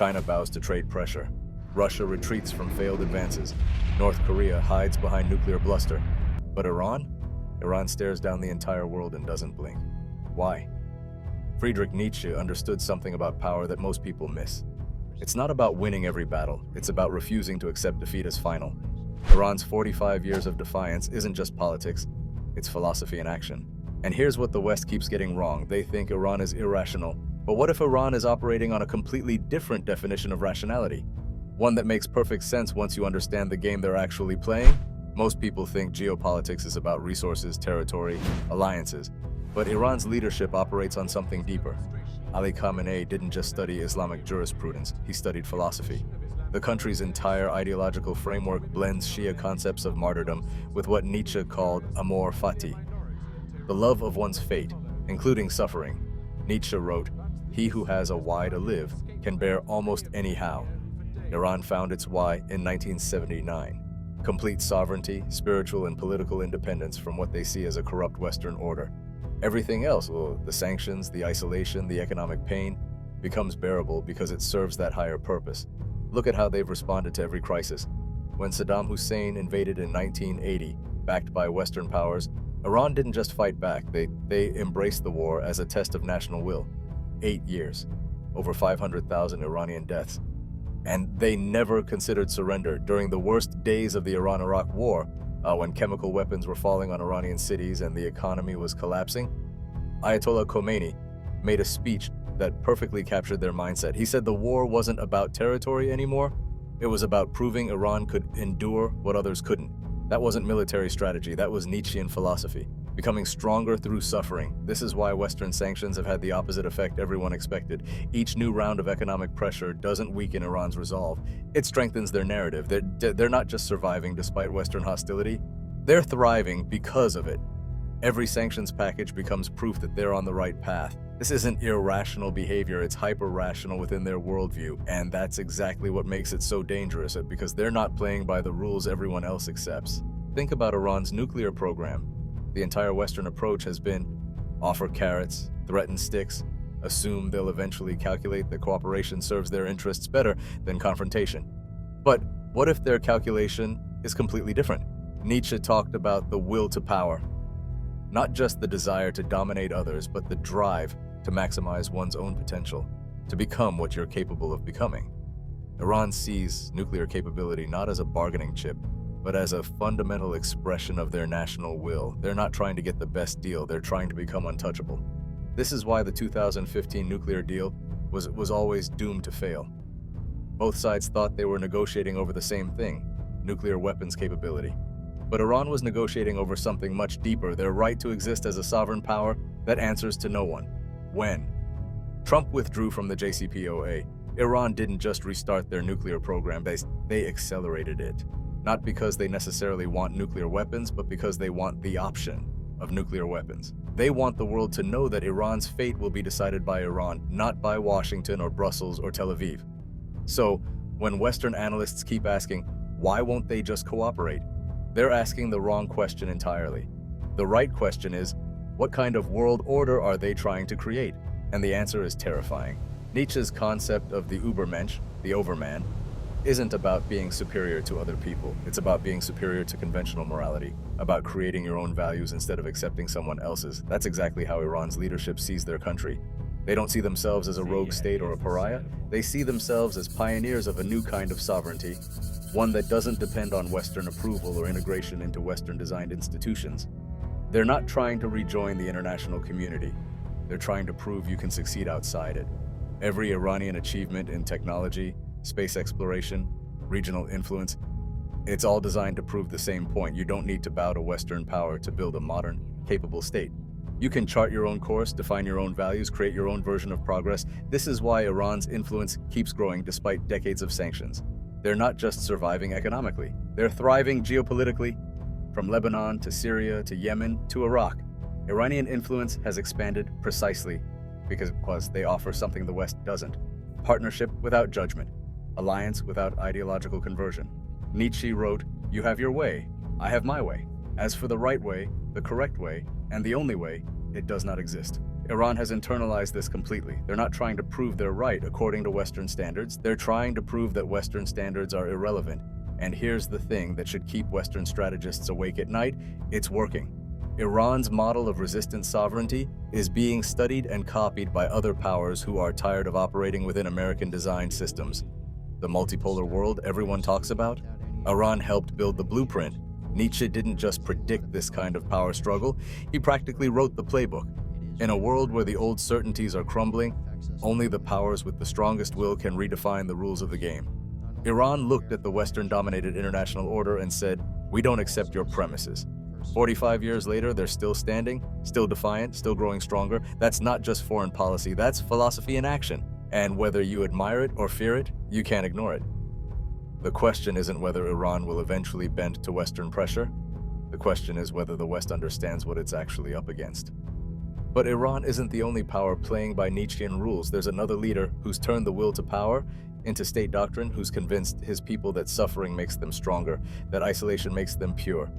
China bows to trade pressure. Russia retreats from failed advances. North Korea hides behind nuclear bluster. But Iran? Iran stares down the entire world and doesn't blink. Why? Friedrich Nietzsche understood something about power that most people miss. It's not about winning every battle, it's about refusing to accept defeat as final. Iran's 45 years of defiance isn't just politics, it's philosophy in action. And here's what the West keeps getting wrong. They think Iran is irrational. But what if Iran is operating on a completely different definition of rationality? One that makes perfect sense once you understand the game they're actually playing? Most people think geopolitics is about resources, territory, alliances. But Iran's leadership operates on something deeper. Ali Khamenei didn't just study Islamic jurisprudence, he studied philosophy. The country's entire ideological framework blends Shia concepts of martyrdom with what Nietzsche called amor fati, the love of one's fate, including suffering. Nietzsche wrote, "He who has a why to live can bear almost any how." Iran found its why in 1979. Complete sovereignty, spiritual and political independence from what they see as a corrupt Western order. Everything else, the sanctions, the isolation, the economic pain, becomes bearable because it serves that higher purpose. Look at how they've responded to every crisis. When Saddam Hussein invaded in 1980, backed by Western powers, Iran didn't just fight back, they embraced the war as a test of national will. 8 years, over 500,000 Iranian deaths. And they never considered surrender. During the worst days of the Iran-Iraq War, when chemical weapons were falling on Iranian cities and the economy was collapsing, Ayatollah Khomeini made a speech that perfectly captured their mindset. He said the war wasn't about territory anymore, it was about proving Iran could endure what others couldn't. That wasn't military strategy, that was Nietzschean philosophy. Becoming stronger through suffering. This is why Western sanctions have had the opposite effect everyone expected. Each new round of economic pressure doesn't weaken Iran's resolve. It strengthens their narrative. They're not just surviving despite Western hostility, they're thriving because of it. Every sanctions package becomes proof that they're on the right path. This isn't irrational behavior, it's hyper-rational within their worldview. And that's exactly what makes it so dangerous, because they're not playing by the rules everyone else accepts. Think about Iran's nuclear program. The entire Western approach has been offer carrots, threaten sticks, assume they'll eventually calculate that cooperation serves their interests better than confrontation. But what if their calculation is completely different? Nietzsche talked about the will to power. Not just the desire to dominate others, but the drive to maximize one's own potential, to become what you're capable of becoming. Iran sees nuclear capability not as a bargaining chip, but as a fundamental expression of their national will. They're not trying to get the best deal, they're trying to become untouchable. This is why the 2015 nuclear deal was always doomed to fail. Both sides thought they were negotiating over the same thing, nuclear weapons capability. But Iran was negotiating over something much deeper, their right to exist as a sovereign power that answers to no one. When Trump withdrew from the JCPOA, Iran didn't just restart their nuclear program, they accelerated it. Not because they necessarily want nuclear weapons, but because they want the option of nuclear weapons. They want the world to know that Iran's fate will be decided by Iran, not by Washington or Brussels or Tel Aviv. So, when Western analysts keep asking, why won't they just cooperate? They're asking the wrong question entirely. The right question is, what kind of world order are they trying to create? And the answer is terrifying. Nietzsche's concept of the Übermensch, the overman, isn't about being superior to other people. It's about being superior to conventional morality, about creating your own values instead of accepting someone else's. That's exactly how Iran's leadership sees their country. They don't see themselves as a rogue state or a pariah. They see themselves as pioneers of a new kind of sovereignty, one that doesn't depend on Western approval or integration into Western-designed institutions. They're not trying to rejoin the international community. They're trying to prove you can succeed outside it. Every Iranian achievement in technology, space exploration, regional influence, it's all designed to prove the same point. You don't need to bow to Western power to build a modern, capable state. You can chart your own course, define your own values, create your own version of progress. This is why Iran's influence keeps growing despite decades of sanctions. They're not just surviving economically, they're thriving geopolitically. From Lebanon to Syria to Yemen to Iraq, Iranian influence has expanded precisely because they offer something the West doesn't. Partnership without judgment. Alliance without ideological conversion. Nietzsche wrote, "You have your way, I have my way. As for the right way, the correct way, and the only way, it does not exist." Iran has internalized this completely. They're not trying to prove they're right according to Western standards. They're trying to prove that Western standards are irrelevant. And here's the thing that should keep Western strategists awake at night: it's working. Iran's model of resistant sovereignty is being studied and copied by other powers who are tired of operating within American-designed systems. The multipolar world everyone talks about? Iran helped build the blueprint. Nietzsche didn't just predict this kind of power struggle, he practically wrote the playbook. In a world where the old certainties are crumbling, only the powers with the strongest will can redefine the rules of the game. Iran looked at the Western-dominated international order and said, "We don't accept your premises." 45 years later, they're still standing, still defiant, still growing stronger. That's not just foreign policy, that's philosophy in action. And whether you admire it or fear it, you can't ignore it. The question isn't whether Iran will eventually bend to Western pressure. The question is whether the West understands what it's actually up against. But Iran isn't the only power playing by Nietzschean rules. There's another leader who's turned the will to power into state doctrine, who's convinced his people that suffering makes them stronger, that isolation makes them pure.